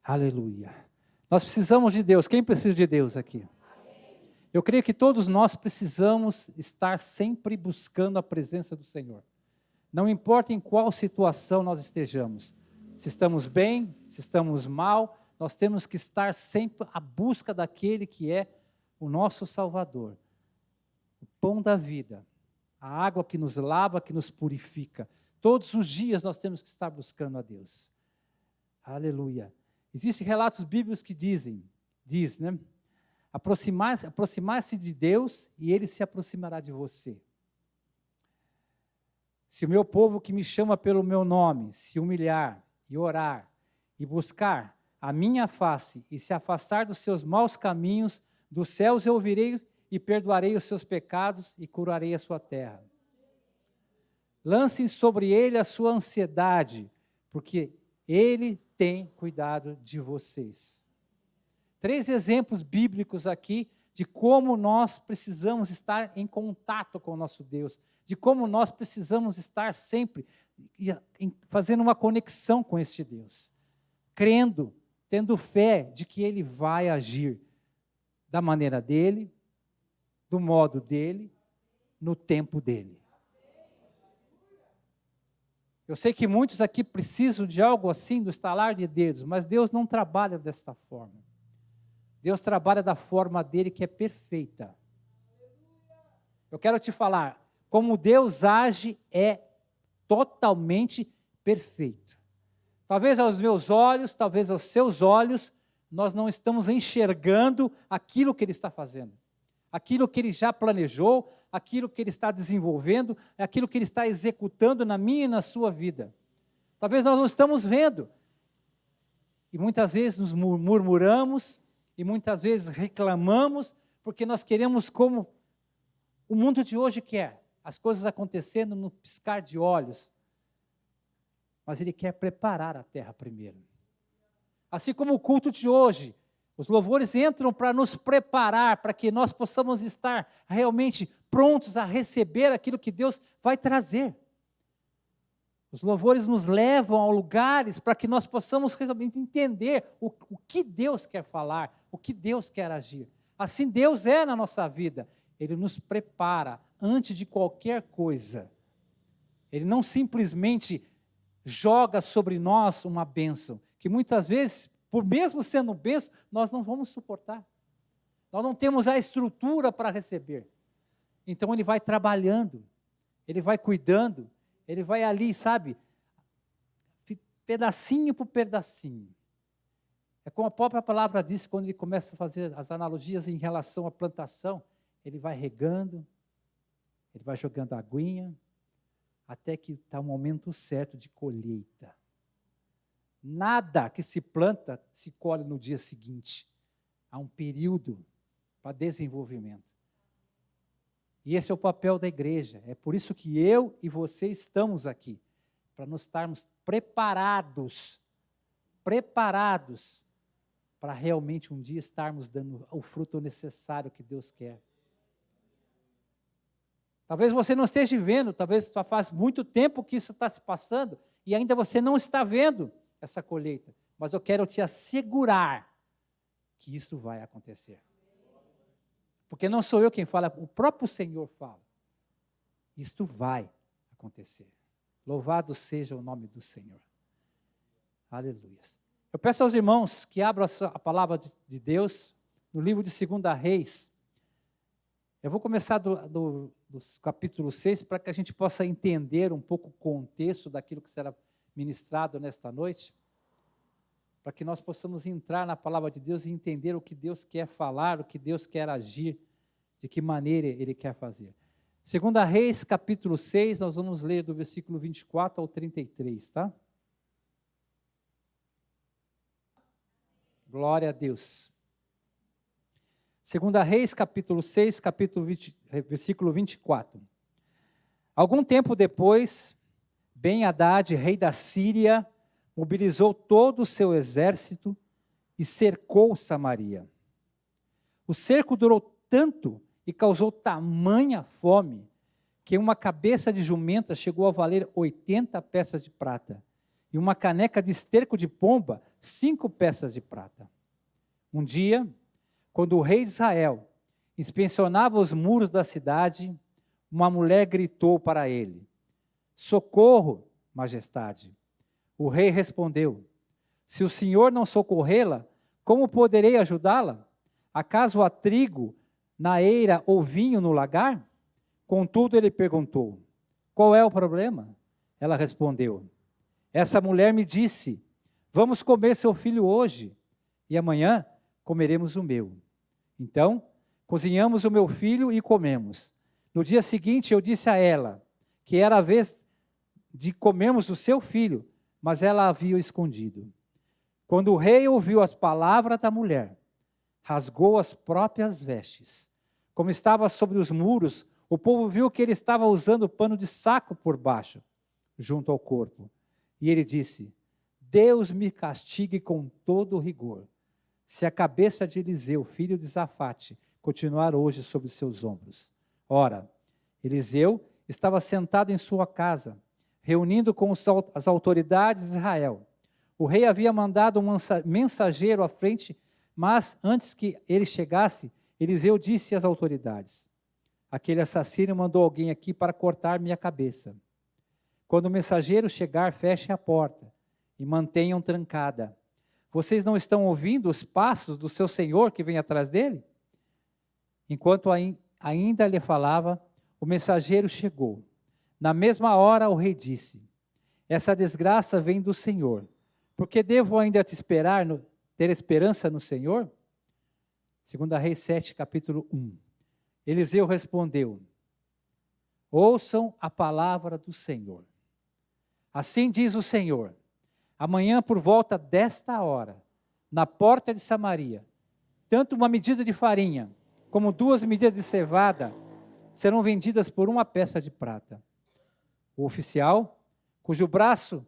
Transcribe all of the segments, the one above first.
Aleluia. Nós precisamos de Deus. Quem precisa de Deus aqui? Eu creio que todos nós precisamos estar sempre buscando a presença do Senhor. Não importa em qual situação nós estejamos. Se estamos bem, se estamos mal, nós temos que estar sempre à busca daquele que é o nosso Salvador. O pão da vida, a água que nos lava, que nos purifica. Todos os dias nós temos que estar buscando a Deus. Aleluia. Existem relatos bíblicos que diz, né? Aproximar-se de Deus e Ele se aproximará de você. Se o meu povo que me chama pelo meu nome se humilhar e orar e buscar a minha face e se afastar dos seus maus caminhos, dos céus eu ouvirei e perdoarei os seus pecados e curarei a sua terra. Lancem sobre ele a sua ansiedade, porque ele tem cuidado de vocês. 3 exemplos bíblicos aqui de como nós precisamos estar em contato com o nosso Deus, de como nós precisamos estar sempre fazendo uma conexão com este Deus, crendo, tendo fé de que Ele vai agir da maneira dEle, do modo dEle, no tempo dEle. Eu sei que muitos aqui precisam de algo assim, do estalar de dedos, mas Deus não trabalha desta forma. Deus trabalha da forma dele que é perfeita. Eu quero te falar, como Deus age é totalmente perfeito. Talvez aos meus olhos, talvez aos seus olhos, nós não estamos enxergando aquilo que Ele está fazendo. Aquilo que Ele já planejou, aquilo que Ele está desenvolvendo, aquilo que Ele está executando na minha e na sua vida. Talvez nós não estamos vendo. E muitas vezes nos murmuramos, e muitas vezes reclamamos, porque nós queremos como o mundo de hoje quer. As coisas acontecendo no piscar de olhos. Mas Ele quer preparar a terra primeiro. Assim como o culto de hoje, os louvores entram para nos preparar, para que nós possamos estar realmente prontos a receber aquilo que Deus vai trazer. Os louvores nos levam a lugares para que nós possamos realmente entender o que Deus quer falar, o que Deus quer agir. Assim Deus é na nossa vida. Ele nos prepara antes de qualquer coisa. Ele não simplesmente joga sobre nós uma bênção, que muitas vezes, por mesmo sendo bênção, nós não vamos suportar. Nós não temos a estrutura para receber. Então Ele vai trabalhando, Ele vai cuidando, Ele vai ali, sabe, pedacinho por pedacinho. É como a própria palavra diz, quando Ele começa a fazer as analogias em relação à plantação, Ele vai regando, Ele vai jogando aguinha, até que está o momento certo de colheita. Nada que se planta se colhe no dia seguinte. Há um período para desenvolvimento. E esse é o papel da igreja. É por isso que eu e você estamos aqui. Para nós estarmos preparados para realmente um dia estarmos dando o fruto necessário que Deus quer. Talvez você não esteja vendo, talvez só faz muito tempo que isso está se passando e ainda você não está vendo essa colheita. Mas eu quero te assegurar que isso vai acontecer. Porque não sou eu quem fala, o próprio Senhor fala. Isto vai acontecer. Louvado seja o nome do Senhor. Aleluia. Eu peço aos irmãos que abram a palavra de Deus no livro de 2 Reis. Eu vou começar do capítulo 6 para que a gente possa entender um pouco o contexto daquilo que será ministrado nesta noite, para que nós possamos entrar na palavra de Deus e entender o que Deus quer falar, o que Deus quer agir, de que maneira Ele quer fazer. 2 Reis, capítulo 6, nós vamos ler do versículo 24 ao 33, tá? Glória a Deus. 2 Reis, capítulo 6, versículo 24. Algum tempo depois, Ben-Hadad, rei da Síria, mobilizou todo o seu exército e cercou Samaria. O cerco durou tanto e causou tamanha fome, que uma cabeça de jumenta chegou a valer 80 peças de prata, e uma caneca de esterco de pomba, 5 peças de prata. Um dia, quando o rei de Israel inspecionava os muros da cidade, uma mulher gritou para ele: socorro, majestade. O rei respondeu: se o senhor não socorrê-la, como poderei ajudá-la? Acaso há trigo na eira ou vinho no lagar? Contudo, ele perguntou: qual é o problema? Ela respondeu: essa mulher me disse: vamos comer seu filho hoje, e amanhã comeremos o meu. Então, cozinhamos o meu filho e comemos. No dia seguinte, eu disse a ela que era a vez de comermos o seu filho, mas ela havia o escondido. Quando o rei ouviu as palavras da mulher, rasgou as próprias vestes. Como estava sobre os muros, o povo viu que ele estava usando pano de saco por baixo, junto ao corpo. E ele disse: Deus me castigue com todo rigor, se a cabeça de Eliseu, filho de Safate, continuar hoje sobre seus ombros. Ora, Eliseu estava sentado em sua casa, reunindo com as autoridades de Israel. O rei havia mandado um mensageiro à frente, mas antes que ele chegasse, Eliseu disse às autoridades: aquele assassino mandou alguém aqui para cortar minha cabeça. Quando o mensageiro chegar, fechem a porta e mantenham trancada. Vocês não estão ouvindo os passos do seu senhor que vem atrás dele? Enquanto ainda lhe falava, o mensageiro chegou. Na mesma hora o rei disse: essa desgraça vem do Senhor. Por que devo ainda te esperar, ter esperança no Senhor? 2 Reis 7, capítulo 1. Eliseu respondeu: ouçam a palavra do Senhor. Assim diz o Senhor: amanhã por volta desta hora, na porta de Samaria, tanto uma medida de farinha como 2 medidas de cevada serão vendidas por 1 peça de prata. O oficial, cujo braço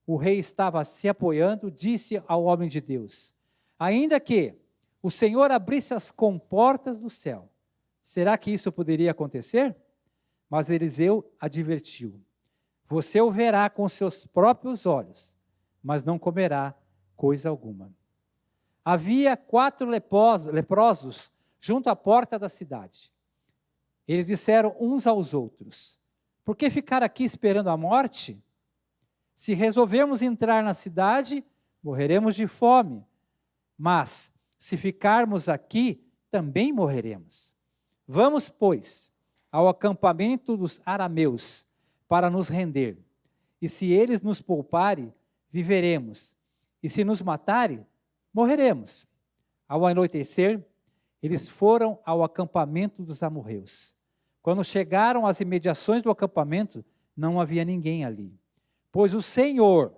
o rei estava se apoiando, disse ao homem de Deus: ainda que o Senhor abrisse as comportas do céu, será que isso poderia acontecer? Mas Eliseu advertiu: você o verá com seus próprios olhos, mas não comerá coisa alguma. Havia 4 leprosos junto à porta da cidade. Eles disseram uns aos outros: por que ficar aqui esperando a morte? Se resolvermos entrar na cidade, morreremos de fome. Mas, se ficarmos aqui, também morreremos. Vamos, pois, ao acampamento dos arameus, para nos render. E se eles nos pouparem, viveremos. E se nos matarem, morreremos. Ao anoitecer, eles foram ao acampamento dos amorreus. Quando chegaram às imediações do acampamento, não havia ninguém ali, pois o Senhor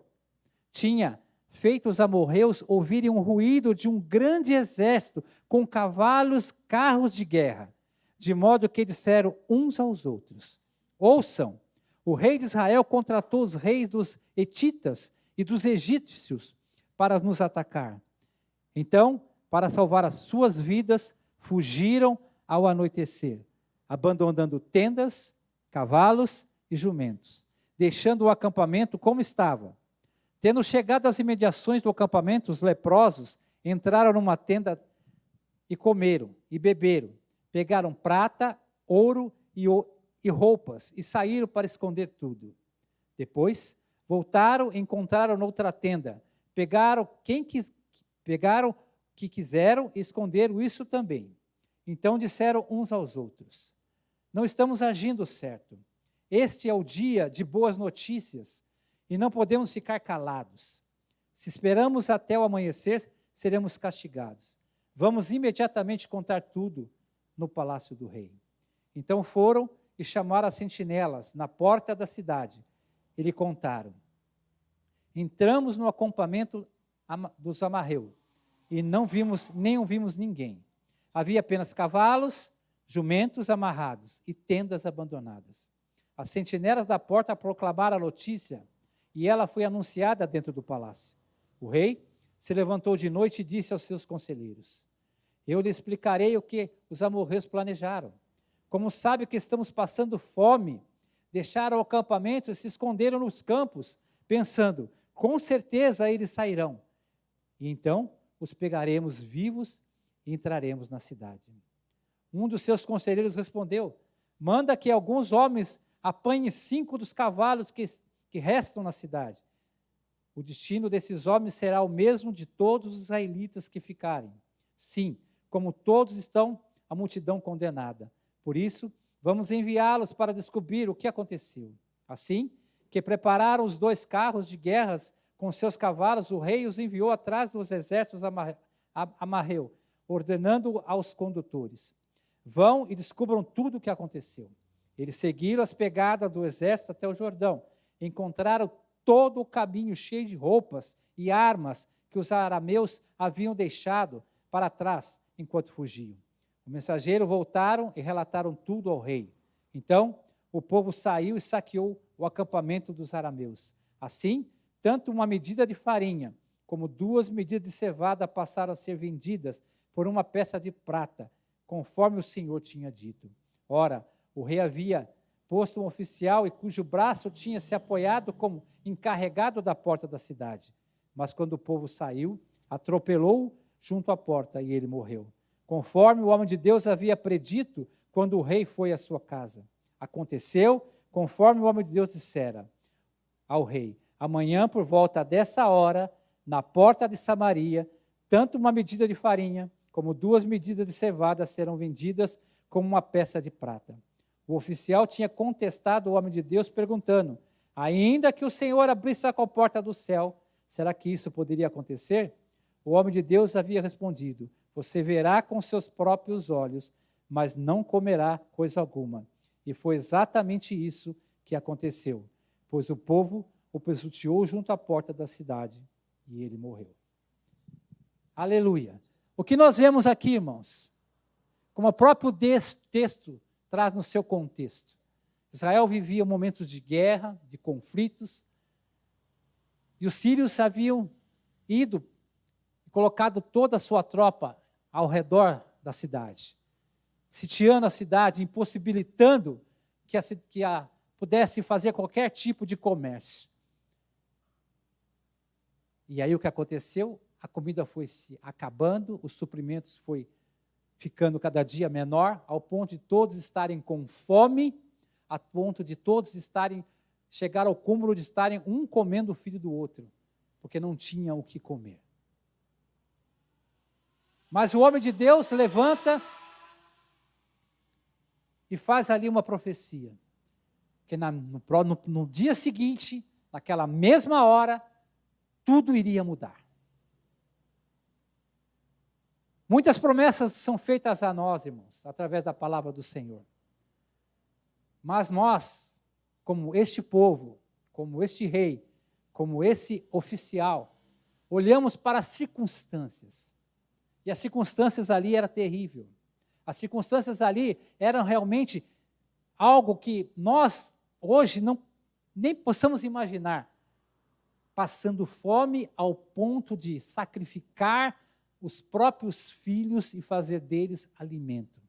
tinha feito os amorreus ouvirem um ruído de um grande exército com cavalos, carros de guerra, de modo que disseram uns aos outros: ouçam, o rei de Israel contratou os reis dos hetitas e dos egípcios para nos atacar. Então, para salvar as suas vidas, fugiram ao anoitecer, abandonando tendas, cavalos e jumentos, deixando o acampamento como estava. Tendo chegado às imediações do acampamento, os leprosos entraram numa tenda e comeram e beberam. Pegaram prata, ouro e roupas e saíram para esconder tudo. Depois, voltaram e encontraram noutra tenda. Pegaram que quiseram e esconderam isso também. Então disseram uns aos outros: não estamos agindo certo. Este é o dia de boas notícias e não podemos ficar calados. Se esperamos até o amanhecer, seremos castigados. Vamos imediatamente contar tudo no palácio do rei. Então foram e chamaram as sentinelas na porta da cidade e lhe contaram: entramos no acampamento dos amorreus e não vimos ninguém. Havia apenas cavalos, jumentos amarrados e tendas abandonadas. As sentinelas da porta proclamaram a notícia e ela foi anunciada dentro do palácio. O rei se levantou de noite e disse aos seus conselheiros: eu lhe explicarei o que os amorreus planejaram. Como sabe que estamos passando fome, deixaram o acampamento e se esconderam nos campos, pensando: com certeza eles sairão. E então os pegaremos vivos e entraremos na cidade. Um dos seus conselheiros respondeu: manda que alguns homens apanhem 5 dos cavalos que restam na cidade. O destino desses homens será o mesmo de todos os israelitas que ficarem. Sim, como todos estão, a multidão condenada. Por isso, vamos enviá-los para descobrir o que aconteceu. Assim que prepararam os 2 carros de guerras com seus cavalos, o rei os enviou atrás dos exércitos a Marreu, ordenando aos condutores: vão e descubram tudo o que aconteceu. Eles seguiram as pegadas do exército até o Jordão, encontraram todo o caminho cheio de roupas e armas que os arameus haviam deixado para trás enquanto fugiam. Os mensageiros voltaram e relataram tudo ao rei. Então, o povo saiu e saqueou o acampamento dos arameus. Assim, tanto uma medida de farinha como 2 medidas de cevada passaram a ser vendidas por uma peça de prata, conforme o Senhor tinha dito. Ora, o rei havia posto um oficial e cujo braço tinha se apoiado como encarregado da porta da cidade. Mas quando o povo saiu, atropelou-o junto à porta e ele morreu, conforme o homem de Deus havia predito quando o rei foi à sua casa. Aconteceu conforme o homem de Deus dissera ao rei: amanhã, por volta dessa hora, na porta de Samaria, tanto uma medida de farinha como 2 medidas de cevada serão vendidas como uma peça de prata. O oficial tinha contestado o homem de Deus, perguntando: ainda que o Senhor abrisse a porta do céu, será que isso poderia acontecer? O homem de Deus havia respondido: você verá com seus próprios olhos, mas não comerá coisa alguma. E foi exatamente isso que aconteceu, pois o povo o pisoteou junto à porta da cidade e ele morreu. Aleluia. O que nós vemos aqui, irmãos, como o próprio texto traz no seu contexto. Israel vivia momentos de guerra, de conflitos, e os sírios haviam ido e colocado toda a sua tropa ao redor da cidade, sitiando a cidade, impossibilitando que pudesse fazer qualquer tipo de comércio. E aí o que aconteceu? A comida foi se acabando, os suprimentos foi ficando cada dia menor, ao ponto de todos estarem com fome, a ponto de todos chegar ao cúmulo de estarem um comendo o filho do outro, porque não tinham o que comer. Mas o homem de Deus levanta e faz ali uma profecia, que no dia seguinte, naquela mesma hora, tudo iria mudar. Muitas promessas são feitas a nós, irmãos, através da palavra do Senhor. Mas nós, como este povo, como este rei, como esse oficial, olhamos para as circunstâncias. E as circunstâncias ali eram terríveis. As circunstâncias ali eram realmente algo que nós, hoje, nem possamos imaginar. Passando fome ao ponto de sacrificar os próprios filhos e fazer deles alimento.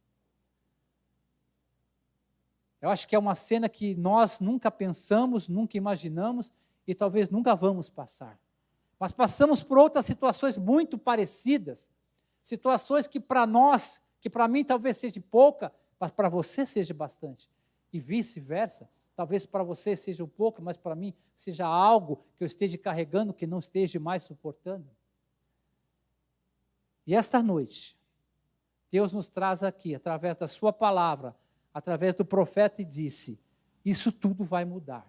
Eu acho que é uma cena que nós nunca pensamos, nunca imaginamos e talvez nunca vamos passar. Mas passamos por outras situações muito parecidas, situações que para nós, que para mim talvez seja pouca, mas para você seja bastante. E vice-versa, talvez para você seja um pouco, mas para mim seja algo que eu esteja carregando, que não esteja mais suportando. E esta noite, Deus nos traz aqui, através da sua palavra, através do profeta, e disse: isso tudo vai mudar.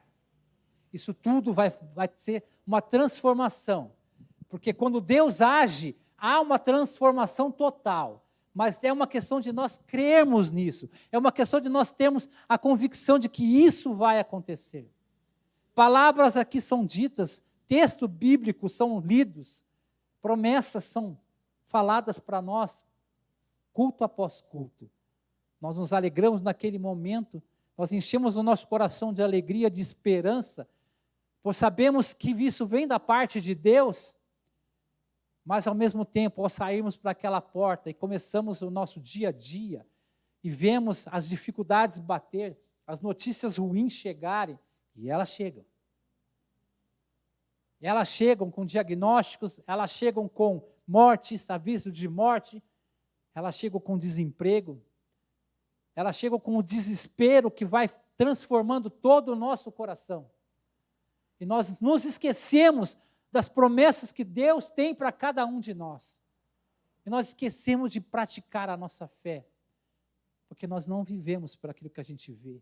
Isso tudo vai ser uma transformação. Porque quando Deus age, há uma transformação total. Mas é uma questão de nós crermos nisso. É uma questão de nós termos a convicção de que isso vai acontecer. Palavras aqui são ditas, textos bíblicos são lidos, promessas são faladas para nós, culto após culto. Nós nos alegramos naquele momento, nós enchemos o nosso coração de alegria, de esperança, pois sabemos que isso vem da parte de Deus, mas ao mesmo tempo, ao sairmos para aquela porta e começamos o nosso dia a dia, e vemos as dificuldades bater, as notícias ruins chegarem, e elas chegam. Elas chegam com diagnósticos, elas chegam com mortes, aviso de morte, elas chegam com desemprego, elas chegam com o desespero que vai transformando todo o nosso coração. E nós nos esquecemos das promessas que Deus tem para cada um de nós. E nós esquecemos de praticar a nossa fé, porque nós não vivemos por aquilo que a gente vê,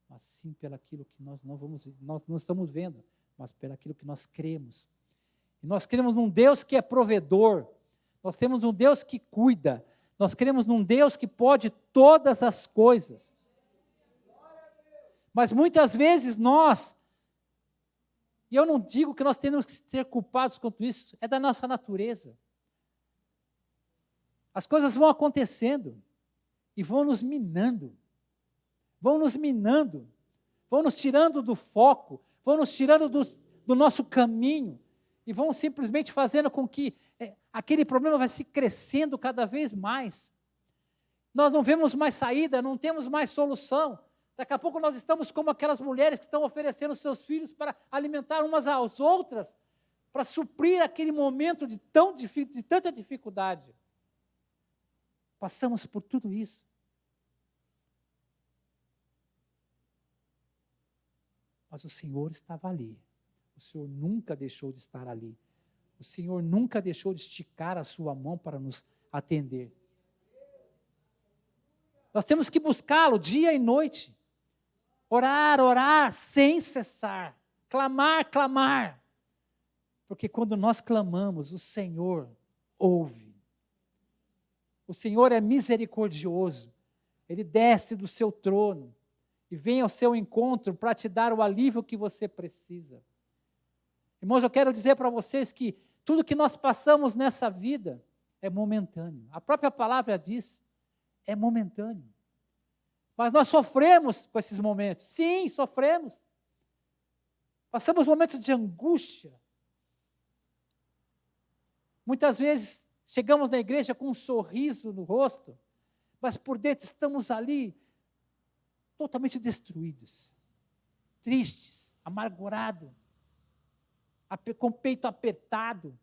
mas sim pelaquilo que nós não estamos vendo, mas pelaquilo que nós cremos. E nós cremos num Deus que é provedor, nós temos um Deus que cuida, nós cremos num Deus que pode todas as coisas. Mas muitas vezes e eu não digo que nós temos que ser culpados quanto isso, é da nossa natureza. As coisas vão acontecendo e vão nos minando, vão nos tirando do foco, vão nos tirando do nosso caminho e vão simplesmente fazendo com que aquele problema vai se crescendo cada vez mais. Nós não vemos mais saída, não temos mais solução. Daqui a pouco nós estamos como aquelas mulheres que estão oferecendo seus filhos para alimentar umas às outras, para suprir aquele momento de tanta dificuldade. Passamos por tudo isso. Mas o Senhor estava ali. O Senhor nunca deixou de estar ali. O Senhor nunca deixou de esticar a sua mão para nos atender. Nós temos que buscá-lo dia e noite. Orar sem cessar. Clamar. Porque quando nós clamamos, o Senhor ouve. O Senhor é misericordioso. Ele desce do seu trono e vem ao seu encontro para te dar o alívio que você precisa. Irmãos, eu quero dizer para vocês que tudo que nós passamos nessa vida é momentâneo. A própria palavra diz, é momentâneo. Mas nós sofremos com esses momentos. Sim, sofremos. Passamos momentos de angústia. Muitas vezes chegamos na igreja com um sorriso no rosto, mas por dentro estamos ali totalmente destruídos, tristes, amargurados, com o peito apertado.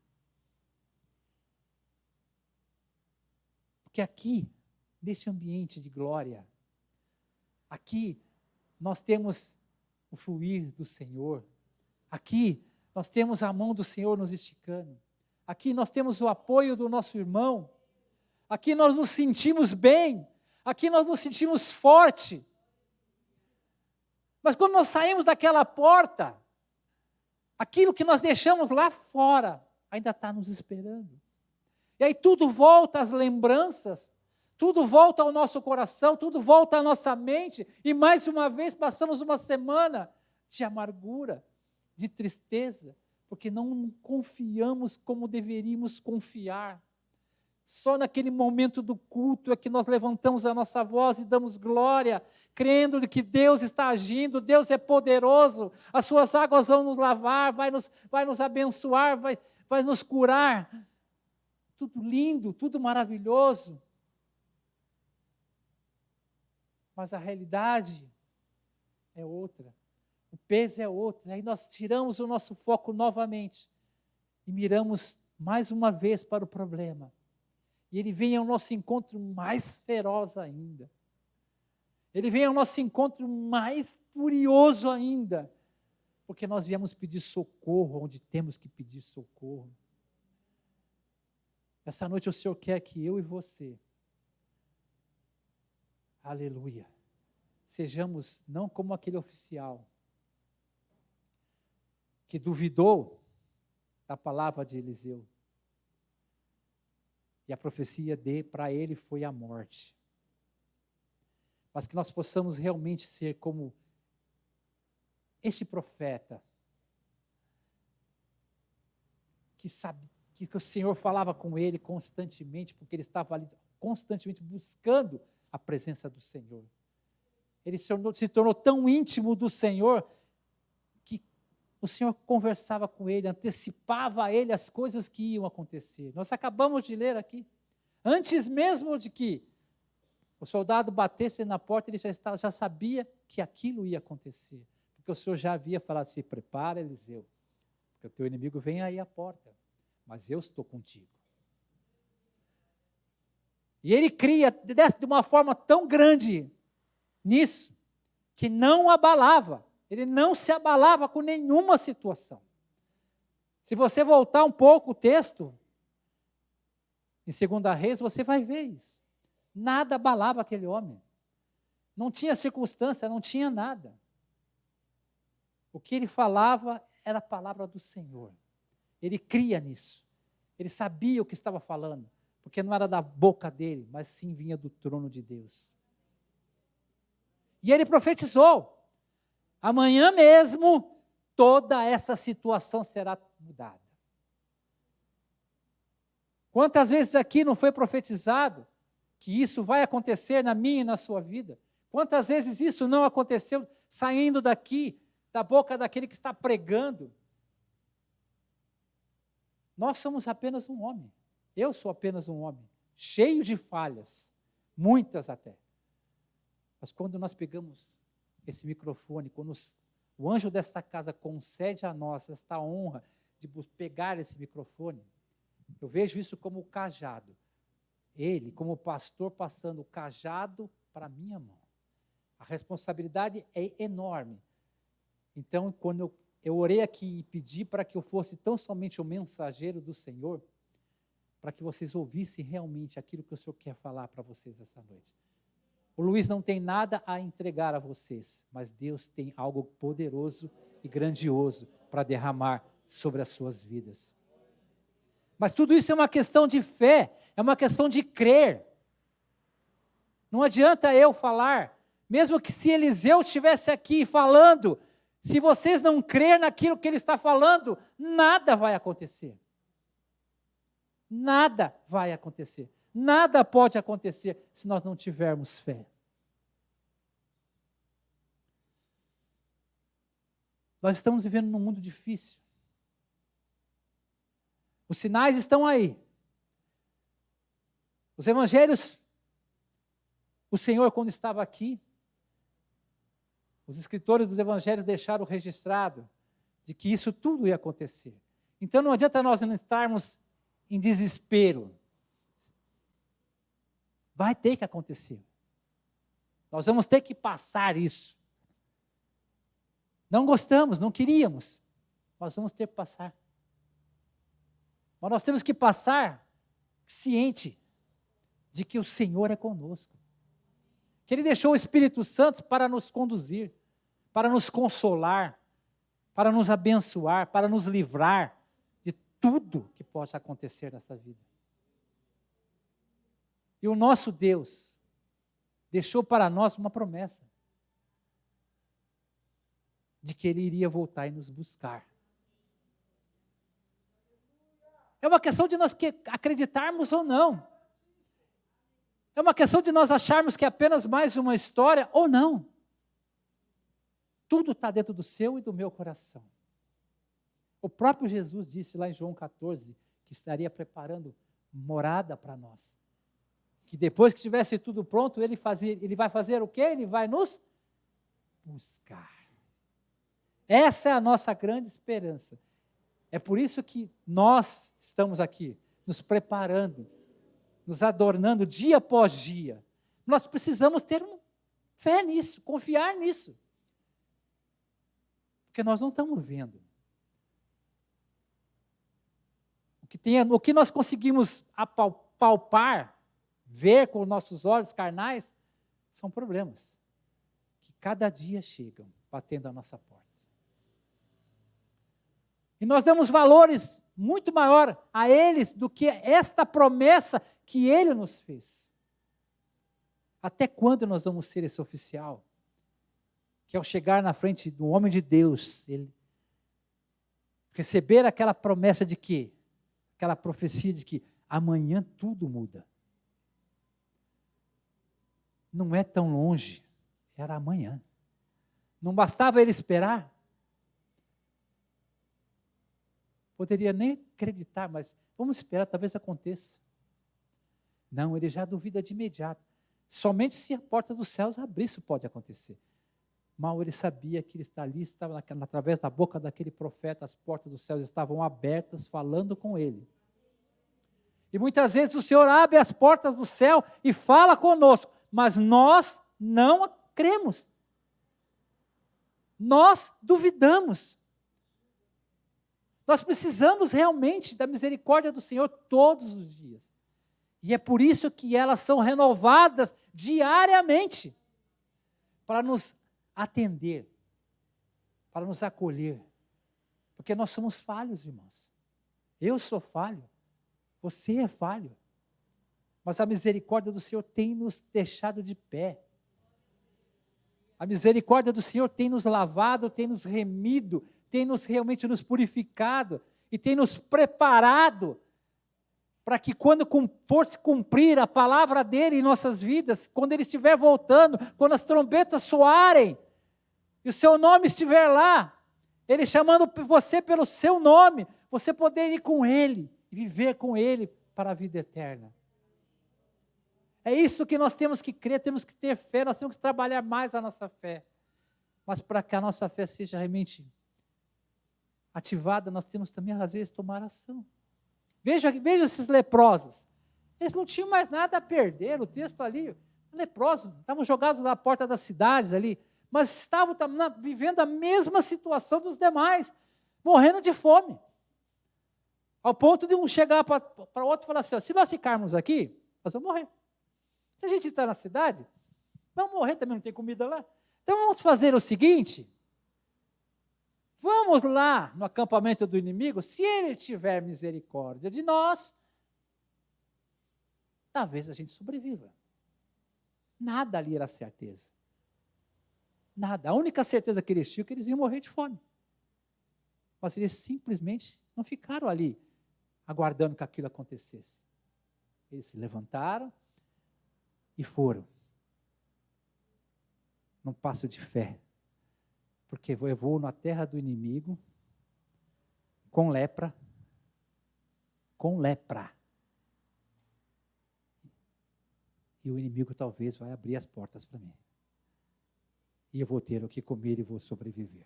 Porque aqui, nesse ambiente de glória, aqui nós temos o fluir do Senhor, aqui nós temos a mão do Senhor nos esticando, aqui nós temos o apoio do nosso irmão, aqui nós nos sentimos bem, aqui nós nos sentimos forte. Mas quando nós saímos daquela porta, aquilo que nós deixamos lá fora ainda está nos esperando. E aí tudo volta às lembranças, tudo volta ao nosso coração, tudo volta à nossa mente, e mais uma vez passamos uma semana de amargura, de tristeza, porque não confiamos como deveríamos confiar. Só naquele momento do culto é que nós levantamos a nossa voz e damos glória, crendo que Deus está agindo, Deus é poderoso, as suas águas vão nos lavar, vai nos abençoar, vai nos curar. Tudo lindo, tudo maravilhoso. Mas a realidade é outra, o peso é outro. Aí nós tiramos o nosso foco novamente e miramos mais uma vez para o problema. E ele vem ao nosso encontro mais feroz ainda. Ele vem ao nosso encontro mais furioso ainda, porque nós viemos pedir socorro onde temos que pedir socorro. Essa noite o Senhor quer que eu e você, aleluia, sejamos não como aquele oficial que duvidou da palavra de Eliseu. E a profecia para ele foi a morte. Mas que nós possamos realmente ser como este profeta, que sabe que o Senhor falava com ele constantemente, porque ele estava ali constantemente buscando a presença do Senhor. Ele se tornou tão íntimo do Senhor, que o Senhor conversava com ele, antecipava a ele as coisas que iam acontecer. Nós acabamos de ler aqui. Antes mesmo de que o soldado batesse na porta, ele já sabia que aquilo ia acontecer. Porque o Senhor já havia falado, se prepara, Eliseu, Porque o teu inimigo vem aí à porta, mas eu estou contigo. E ele cria de uma forma tão grande nisso, que não abalava. Ele não se abalava com nenhuma situação. Se você voltar um pouco o texto, em 2 Reis, você vai ver isso. Nada abalava aquele homem. Não tinha circunstância, não tinha nada. O que ele falava era a palavra do Senhor. Ele cria nisso. Ele sabia o que estava falando, porque não era da boca dele, mas sim vinha do trono de Deus. E ele profetizou: amanhã mesmo toda essa situação será mudada. Quantas vezes aqui não foi profetizado que isso vai acontecer na minha e na sua vida? Quantas vezes isso não aconteceu saindo daqui, da boca daquele que está pregando? Nós somos apenas um homem. Eu sou apenas um homem, cheio de falhas, muitas até. Mas quando nós pegamos esse microfone, quando o anjo desta casa concede a nós esta honra de pegar esse microfone, eu vejo isso como o cajado. Ele, como pastor, passando o cajado para a minha mão. A responsabilidade é enorme. Então, quando eu orei aqui e pedi para que eu fosse tão somente o mensageiro do Senhor, para que vocês ouvissem realmente aquilo que o Senhor quer falar para vocês essa noite. O Luiz não tem nada a entregar a vocês, mas Deus tem algo poderoso e grandioso para derramar sobre as suas vidas. Mas tudo isso é uma questão de fé, é uma questão de crer. Não adianta eu falar, mesmo que se Eliseu estivesse aqui falando, se vocês não crerem naquilo que ele está falando, nada vai acontecer. Nada vai acontecer. Nada pode acontecer se nós não tivermos fé. Nós estamos vivendo num mundo difícil. Os sinais estão aí. Os evangelhos, o Senhor, quando estava aqui, os escritores dos evangelhos deixaram registrado de que isso tudo ia acontecer. Então não adianta nós não estarmos em desespero. Vai ter que acontecer. Nós vamos ter que passar isso. Não gostamos, não queríamos. Nós vamos ter que passar. Mas nós temos que passar ciente de que o Senhor é conosco. Que Ele deixou o Espírito Santo para nos conduzir, para nos consolar, para nos abençoar, para nos livrar de tudo que possa acontecer nessa vida. E o nosso Deus deixou para nós uma promessa de que Ele iria voltar e nos buscar. É uma questão de nós acreditarmos ou não. É uma questão de nós acharmos que é apenas mais uma história ou não. Tudo está dentro do seu e do meu coração. O próprio Jesus disse lá em João 14 que estaria preparando morada para nós. Que depois que tivesse tudo pronto, ele vai fazer o quê? Ele vai nos buscar. Essa é a nossa grande esperança. É por isso que nós estamos aqui, nos preparando, nos adornando dia após dia. Nós precisamos ter fé nisso, confiar nisso. Porque nós não estamos vendo. O que nós conseguimos palpar, ver com nossos olhos carnais, são problemas que cada dia chegam batendo a nossa porta. E nós damos valores muito maior a eles do que esta promessa que Ele nos fez. Até quando nós vamos ser esse oficial? Que ao chegar na frente do homem de Deus, ele receber aquela promessa de que, aquela profecia de que amanhã tudo muda. Não é tão longe, era amanhã. Não bastava ele esperar. Poderia nem acreditar, mas vamos esperar, talvez aconteça. Não, ele já duvida de imediato. Somente se a porta dos céus abrir, isso pode acontecer. Mal ele sabia que ele está ali, estava através da boca daquele profeta, as portas dos céus estavam abertas, falando com ele. E muitas vezes o Senhor abre as portas do céu e fala conosco, mas nós não cremos. Nós duvidamos. Nós precisamos realmente da misericórdia do Senhor todos os dias. E é por isso que elas são renovadas diariamente, para nos atender, para nos acolher. Porque nós somos falhos, irmãos. Eu sou falho, você é falho. Mas a misericórdia do Senhor tem nos deixado de pé. A misericórdia do Senhor tem nos lavado, tem nos remido, tem nos realmente nos purificado e tem nos preparado para que quando fosse cumprir a palavra dele em nossas vidas, quando ele estiver voltando, quando as trombetas soarem e o seu nome estiver lá, ele chamando você pelo seu nome, você poder ir com ele e viver com ele para a vida eterna. É isso que nós temos que crer, temos que ter fé, nós temos que trabalhar mais a nossa fé. Mas para que a nossa fé seja realmente ativada, nós temos também, às vezes, tomar ação. Veja esses leprosos. Eles não tinham mais nada a perder, o texto ali, leprosos, estavam jogados na porta das cidades ali, mas estavam vivendo a mesma situação dos demais, morrendo de fome. Ao ponto de um chegar para o outro e falar assim, ó, se nós ficarmos aqui, nós vamos morrer. Se a gente está na cidade, vamos morrer, também não tem comida lá. Então vamos fazer o seguinte, vamos lá no acampamento do inimigo, se ele tiver misericórdia de nós, talvez a gente sobreviva. Nada ali era certeza. Nada. A única certeza que eles tinham é que eles iam morrer de fome. Mas eles simplesmente não ficaram ali aguardando que aquilo acontecesse. Eles se levantaram e foram. Num passo de fé. Porque eu vou na terra do inimigo com lepra. Com lepra. E o inimigo talvez vai abrir as portas para mim. E eu vou ter o que comer e vou sobreviver.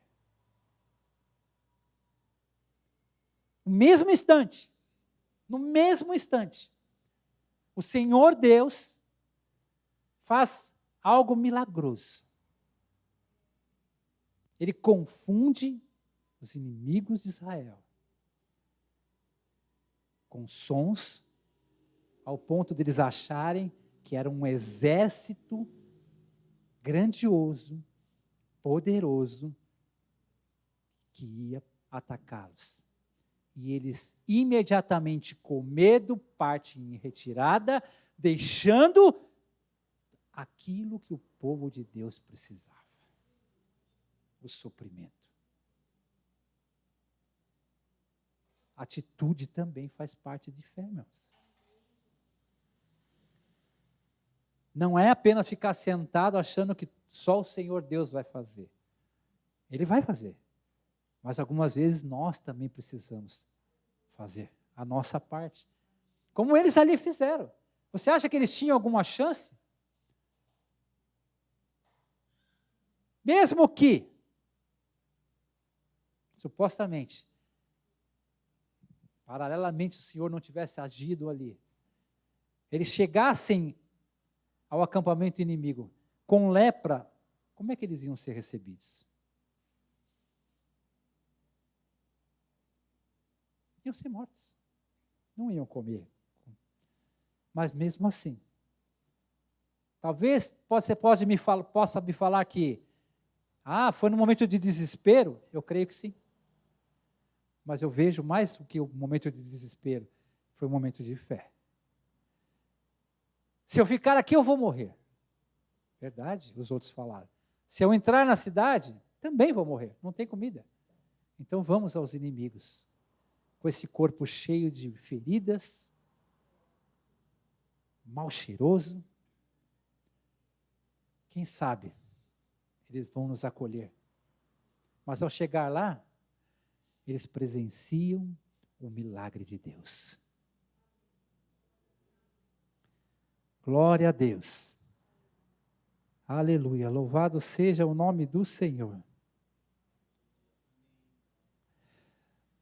No mesmo instante, o Senhor Deus faz algo milagroso. Ele confunde os inimigos de Israel com sons, ao ponto de eles acharem que era um exército grandioso, poderoso, que ia atacá-los. E eles imediatamente, com medo, partem em retirada, deixando aquilo que o povo de Deus precisava. O suprimento. Atitude também faz parte de fé, irmãos. Não é apenas ficar sentado achando que só o Senhor Deus vai fazer. Ele vai fazer. Mas algumas vezes nós também precisamos fazer a nossa parte. Como eles ali fizeram. Você acha que eles tinham alguma chance? Mesmo que, supostamente, paralelamente o Senhor não tivesse agido ali, eles chegassem ao acampamento inimigo com lepra, como é que eles iam ser recebidos? Iam ser mortos. Não iam comer. Mas mesmo assim, talvez você possa me falar que foi no momento de desespero? Eu creio que sim. Mas eu vejo mais do que o momento de desespero, foi um momento de fé. Se eu ficar aqui, eu vou morrer. Verdade, os outros falaram. Se eu entrar na cidade, também vou morrer, não tem comida. Então vamos aos inimigos, com esse corpo cheio de feridas, mal cheiroso. Quem sabe, eles vão nos acolher. Mas ao chegar lá, eles presenciam o milagre de Deus. Glória a Deus. Aleluia, louvado seja o nome do Senhor.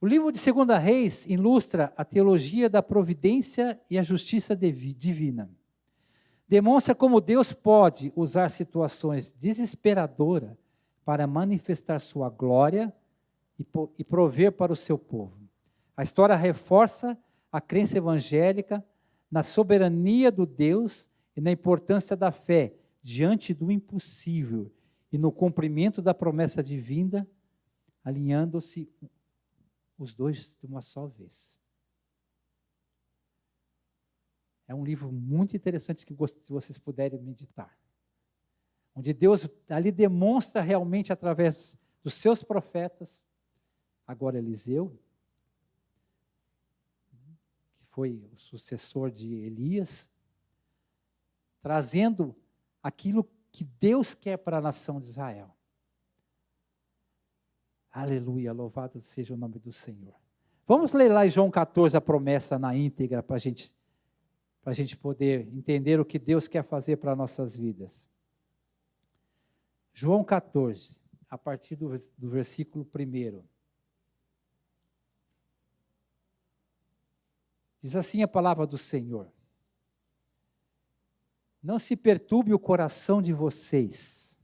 O livro de 2 Reis ilustra a teologia da providência e a justiça divina. Demonstra como Deus pode usar situações desesperadoras para manifestar sua glória e prover para o seu povo. A história reforça a crença evangélica na soberania do Deus e na importância da fé diante do impossível e no cumprimento da promessa divina, alinhando-se os dois de uma só vez. É um livro muito interessante que se vocês puderem meditar. Onde Deus ali demonstra realmente através dos seus profetas, agora Eliseu, que foi o sucessor de Elias, trazendo aquilo que Deus quer para a nação de Israel. Aleluia, louvado seja o nome do Senhor. Vamos ler lá em João 14 a promessa na íntegra para a gente poder entender o que Deus quer fazer para nossas vidas. João 14, a partir do versículo 1. Diz assim a palavra do Senhor: não se perturbe o coração de vocês.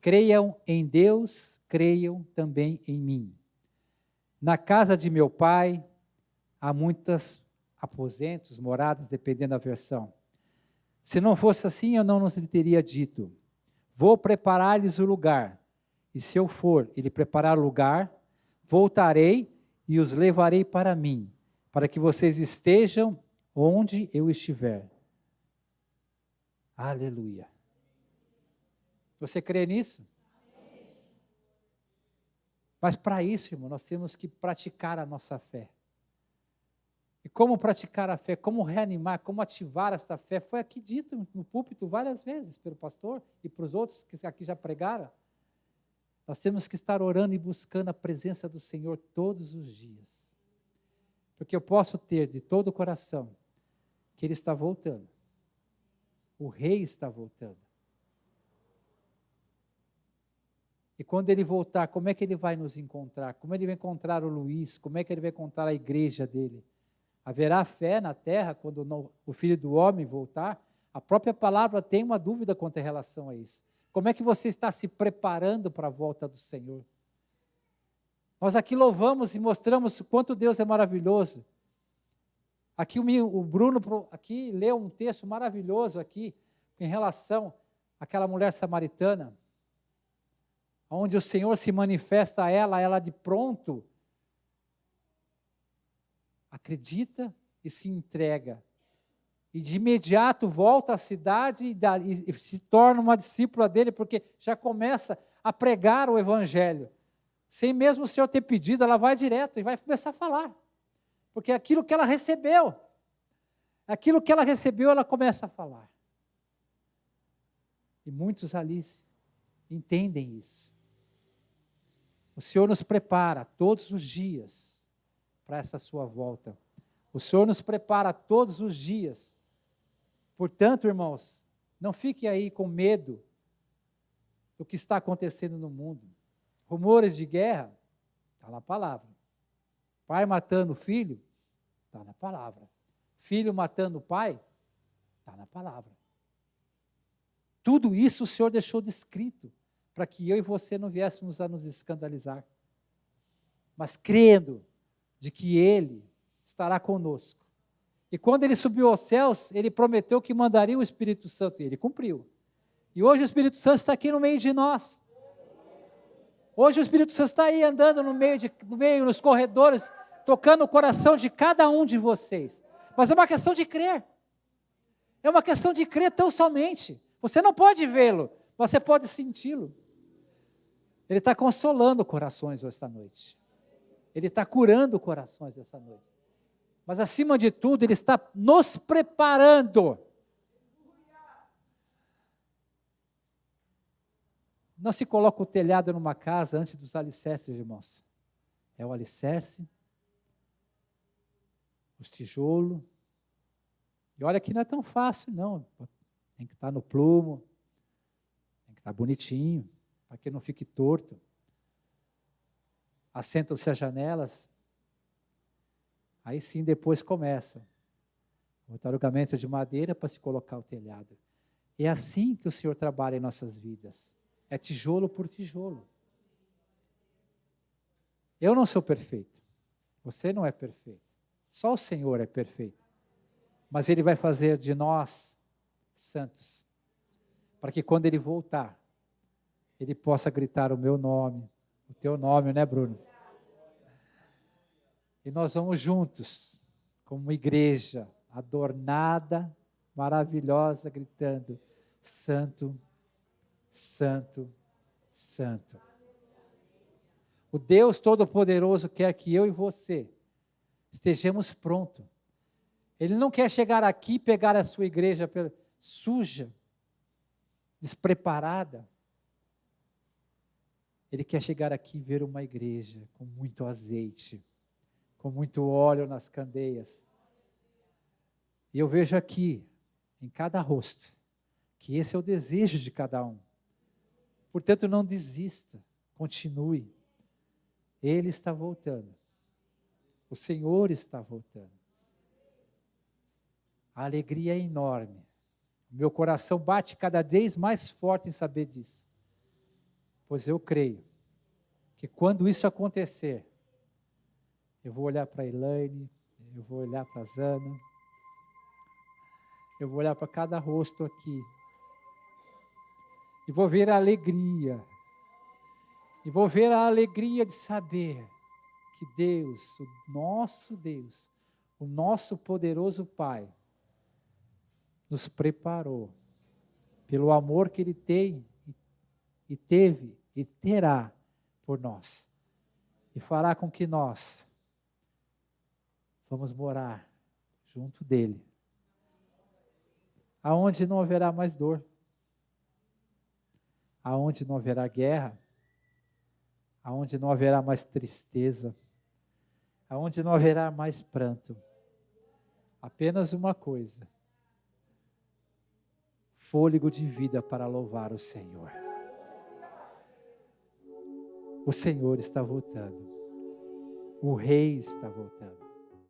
Creiam em Deus, creiam também em mim. Na casa de meu pai há muitos aposentos, moradas, dependendo da versão. Se não fosse assim, eu não nos teria dito: vou preparar-lhes o lugar. E se eu for e lhe preparar o lugar, voltarei e os levarei para mim, para que vocês estejam onde eu estiver. Aleluia. Você crê nisso? Mas para isso, irmão, nós temos que praticar a nossa fé. E como praticar a fé, como reanimar, como ativar essa fé, foi aqui dito no púlpito várias vezes pelo pastor e para os outros que aqui já pregaram. Nós temos que estar orando e buscando a presença do Senhor todos os dias. Porque eu posso ter de todo o coração que Ele está voltando. O Rei está voltando. E quando Ele voltar, como é que Ele vai nos encontrar? Como Ele vai encontrar o Luiz? Como é que Ele vai encontrar a igreja dele? Haverá fé na terra quando o Filho do Homem voltar? A própria palavra tem uma dúvida quanto em relação a isso. Como é que você está se preparando para a volta do Senhor? Nós aqui louvamos e mostramos o quanto Deus é maravilhoso. Aqui o Bruno aqui leu um texto maravilhoso aqui em relação àquela mulher samaritana, onde o Senhor se manifesta a ela de pronto acredita e se entrega. E de imediato volta à cidade e se torna uma discípula dele, porque já começa a pregar o evangelho. Sem mesmo o Senhor ter pedido, ela vai direto e vai começar a falar. Porque aquilo que ela recebeu, ela começa a falar. E muitos ali entendem isso. O Senhor nos prepara todos os dias para essa sua volta. O Senhor nos prepara todos os dias. Portanto, irmãos, não fique aí com medo do que está acontecendo no mundo. Rumores de guerra, está na palavra. Pai matando filho, está na palavra. Filho matando pai, está na palavra. Tudo isso o Senhor deixou descrito, para que eu e você não viéssemos a nos escandalizar. Mas crendo de que Ele estará conosco. E quando Ele subiu aos céus, Ele prometeu que mandaria o Espírito Santo, e Ele cumpriu. E hoje o Espírito Santo está aqui no meio de nós. Hoje o Espírito Santo está aí andando no meio, nos corredores, tocando o coração de cada um de vocês. Mas é uma questão de crer. É uma questão de crer tão somente. Você não pode vê-lo, você pode senti-lo. Ele está consolando corações esta noite. Ele está curando corações esta noite. Mas acima de tudo, Ele está nos preparando. Não se coloca o telhado numa casa antes dos alicerces, irmãos. É o alicerce, os tijolos. E olha que não é tão fácil, não. Tem que estar no plumo. que estar bonitinho, para que não fique torto. Assentam-se as janelas. Aí sim, depois começa. Botar o alugamento de madeira para se colocar o telhado. É assim que o Senhor trabalha em nossas vidas. É tijolo por tijolo. Eu não sou perfeito. Você não é perfeito. Só o Senhor é perfeito. Mas Ele vai fazer de nós santos. Para que quando Ele voltar, Ele possa gritar o meu nome, o teu nome, né, Bruno? E nós vamos juntos, como uma igreja adornada, maravilhosa, gritando: Santo, Santo, Santo. O Deus Todo-Poderoso quer que eu e você estejamos prontos. Ele não quer chegar aqui e pegar a sua igreja suja, despreparada. Ele quer chegar aqui e ver uma igreja com muito azeite, com muito óleo nas candeias. E eu vejo aqui, em cada rosto, que esse é o desejo de cada um. Portanto, não desista, continue. Ele está voltando. O Senhor está voltando. A alegria é enorme. O meu coração bate cada vez mais forte em saber disso. Pois eu creio que quando isso acontecer, eu vou olhar para a Elaine, eu vou olhar para a Zana, eu vou olhar para cada rosto aqui, e vou ver a alegria, e vou ver a alegria de saber que Deus, o nosso poderoso Pai, nos preparou, pelo amor que Ele tem, e teve, e terá por nós, e fará com que nós vamos morar junto dEle, aonde não haverá mais dor, aonde não haverá guerra, aonde não haverá mais tristeza, aonde não haverá mais pranto. Apenas uma coisa: fôlego de vida para louvar o Senhor. O Senhor está voltando. O Rei está voltando.